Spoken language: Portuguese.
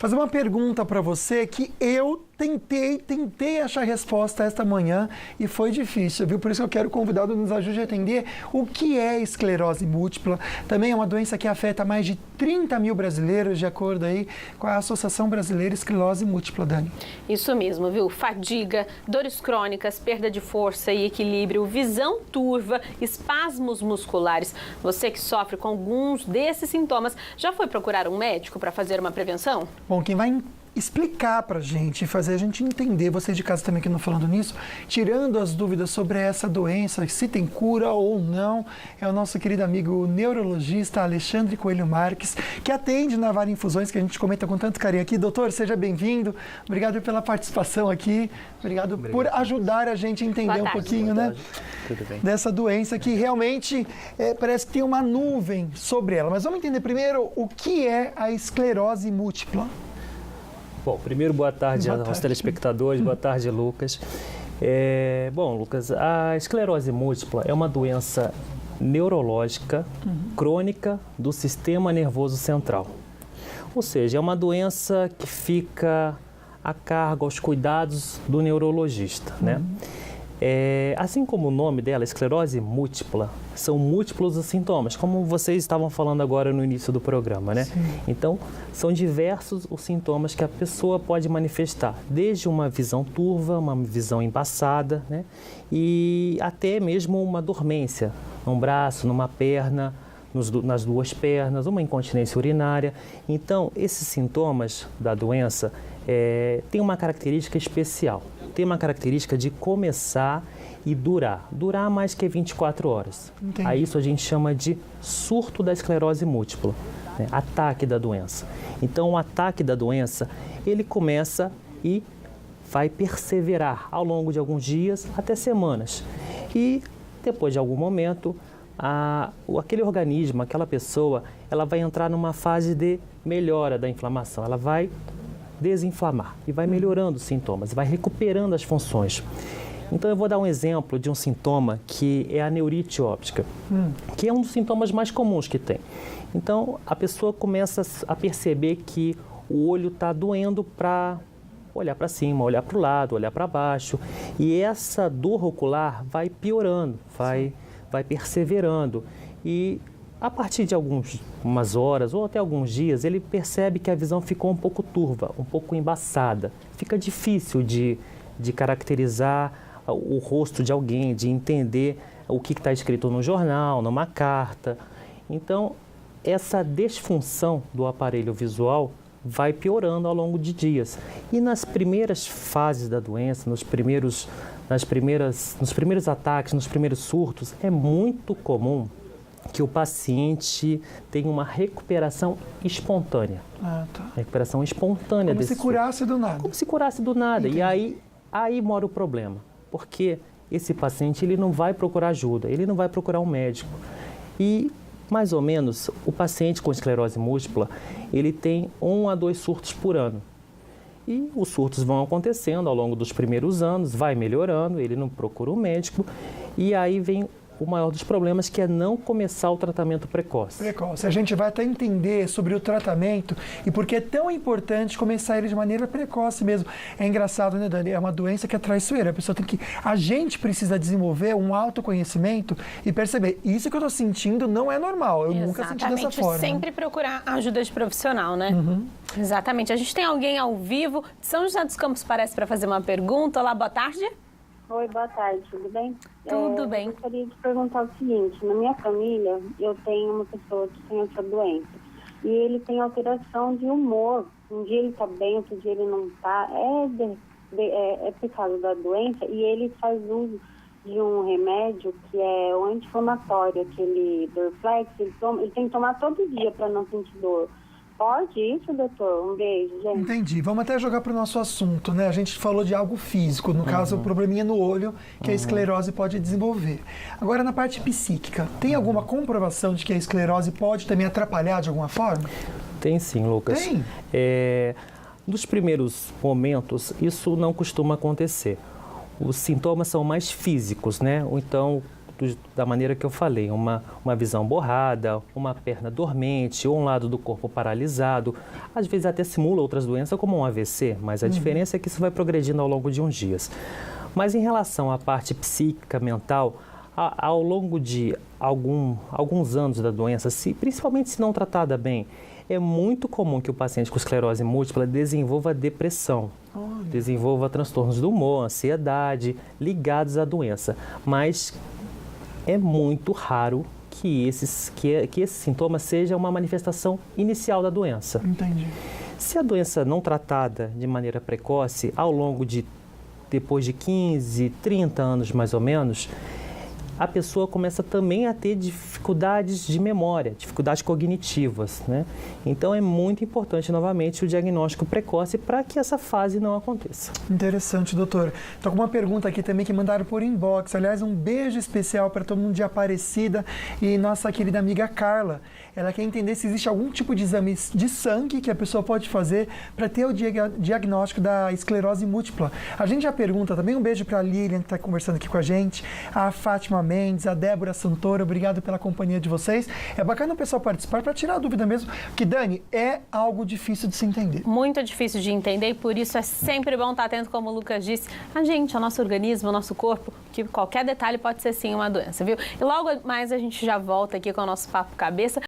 fazer uma pergunta para você que eu tentei achar resposta esta manhã e foi difícil, viu? Por isso que eu quero convidar o nos ajude a entender o que é esclerose múltipla. Também é uma doença que afeta mais de 30 mil brasileiros, de acordo aí com a Associação Brasileira Esclerose Múltipla, Dani. Isso mesmo, viu? Fadiga, dores crônicas, perda de força e equilíbrio, visão turva, espasmos musculares. Você que sofre com alguns desses sintomas, já foi procurar um médico para fazer uma prevenção? Bom, quem vai explicar para a gente, fazer a gente entender, vocês de casa também que não falando nisso, tirando as dúvidas sobre essa doença, se tem cura ou não, é o nosso querido amigo neurologista Alexandre Coelho Marques, que atende na Vara Infusões, que a gente comenta com tanto carinho aqui. Doutor, seja bem-vindo, obrigado pela participação aqui, obrigado por ajudar a gente a entender um pouquinho, né, dessa doença que realmente parece que tem uma nuvem sobre ela. Mas vamos entender primeiro o que é a esclerose múltipla. Bom, primeiro, boa tarde aos telespectadores, boa tarde, Lucas. Bom, Lucas, a esclerose múltipla é uma doença neurológica crônica do sistema nervoso central. Ou seja, é uma doença que fica a cargo, aos cuidados do neurologista, né? Assim como o nome dela, esclerose múltipla, são múltiplos os sintomas, como vocês estavam falando agora no início do programa, né? Sim. Então, são diversos os sintomas que a pessoa pode manifestar, desde uma visão turva, uma visão embaçada, né? E até mesmo uma dormência num braço, numa perna, nas duas pernas, uma incontinência urinária. Então, esses sintomas da doença têm uma característica especial. Tem uma característica de começar e durar mais que 24 horas. Entendi. A isso a gente chama de surto da esclerose múltipla, né? Ataque da doença. Então, o ataque da doença, ele começa e vai perseverar ao longo de alguns dias até semanas. E depois de algum momento, aquele organismo, aquela pessoa, ela vai entrar numa fase de melhora da inflamação. Ela vai desinflamar e vai melhorando os sintomas, vai recuperando as funções. Então eu vou dar um exemplo de um sintoma que é a neurite óptica, que é um dos sintomas mais comuns que tem. Então a pessoa começa a perceber que o olho está doendo para olhar para cima, olhar para o lado, olhar para baixo, e essa dor ocular vai piorando, vai perseverando, e a partir de umas horas ou até alguns dias, ele percebe que a visão ficou um pouco turva, um pouco embaçada. Fica difícil de caracterizar o rosto de alguém, de entender o que está escrito no jornal, numa carta. Então, essa disfunção do aparelho visual vai piorando ao longo de dias. E nas primeiras fases da doença, nos primeiros ataques, nos primeiros surtos, é muito comum que o paciente tenha uma recuperação espontânea. Recuperação espontânea desse surto. Como se curasse do nada. Como se curasse do nada. Entendi. E aí mora o problema. Porque esse paciente ele não vai procurar ajuda, ele não vai procurar um médico. E, mais ou menos, o paciente com esclerose múltipla, ele tem 1 a 2 surtos por ano. E os surtos vão acontecendo ao longo dos primeiros anos, vai melhorando, ele não procura um médico, e aí vem o maior dos problemas, que é não começar o tratamento precoce. A gente vai até entender sobre o tratamento e por que é tão importante começar ele de maneira precoce mesmo. É engraçado, né, Dani? É uma doença que é traiçoeira. A gente precisa desenvolver um autoconhecimento e perceber, isso que eu estou sentindo não é normal. Eu nunca senti dessa forma. Sempre procurar ajuda de profissional, né? Exatamente. A gente tem alguém ao vivo de São José dos Campos, parece, para fazer uma pergunta. Olá, boa tarde. Oi, boa tarde, tudo bem? Tudo bem. Eu gostaria de perguntar o seguinte, na minha família eu tenho uma pessoa que tem essa doença e ele tem alteração de humor. Um dia ele está bem, outro dia ele não está. É por causa da doença e ele faz uso de um remédio que é o anti-inflamatório, aquele Dorflex, ele tem que tomar todo dia para não sentir dor. Pode isso, doutor? Um beijo, gente. Entendi. Vamos até jogar para o nosso assunto, né? A gente falou de algo físico, no caso, o probleminha no olho que a esclerose pode desenvolver. Agora, na parte psíquica, tem alguma comprovação de que a esclerose pode também atrapalhar de alguma forma? Tem sim, Lucas. Tem? Nos primeiros momentos, isso não costuma acontecer. Os sintomas são mais físicos, né? Ou então, da maneira que eu falei, uma visão borrada, uma perna dormente ou um lado do corpo paralisado. Às vezes até simula outras doenças como um AVC, mas a diferença é que isso vai progredindo ao longo de uns dias. Mas em relação à parte psíquica, mental, ao longo de alguns anos da doença, principalmente se não tratada bem, é muito comum que o paciente com esclerose múltipla desenvolva depressão, desenvolva transtornos do humor, ansiedade, ligados à doença. Mas é muito raro que esse sintoma seja uma manifestação inicial da doença. Entendi. Se a doença não tratada de maneira precoce, depois de 15, 30 anos mais ou menos, a pessoa começa também a ter dificuldades de memória, dificuldades cognitivas, né? Então é muito importante novamente o diagnóstico precoce para que essa fase não aconteça. Interessante, doutor. Estou com uma pergunta aqui também que mandaram por inbox. Aliás, um beijo especial para todo mundo de Aparecida e nossa querida amiga Carla. Ela quer entender se existe algum tipo de exame de sangue que a pessoa pode fazer para ter o diagnóstico da esclerose múltipla. A gente já pergunta também, um beijo para a Lilian, que está conversando aqui com a gente, a Fátima Mendes, a Débora Santoro, obrigado pela companhia de vocês. É bacana o pessoal participar para tirar a dúvida mesmo, que, Dani, é algo difícil de se entender. Muito difícil de entender e por isso é sempre bom estar atento, como o Lucas disse, a gente, ao nosso organismo, ao nosso corpo, que qualquer detalhe pode ser sim uma doença, viu? E logo mais a gente já volta aqui com o nosso Papo Cabeça.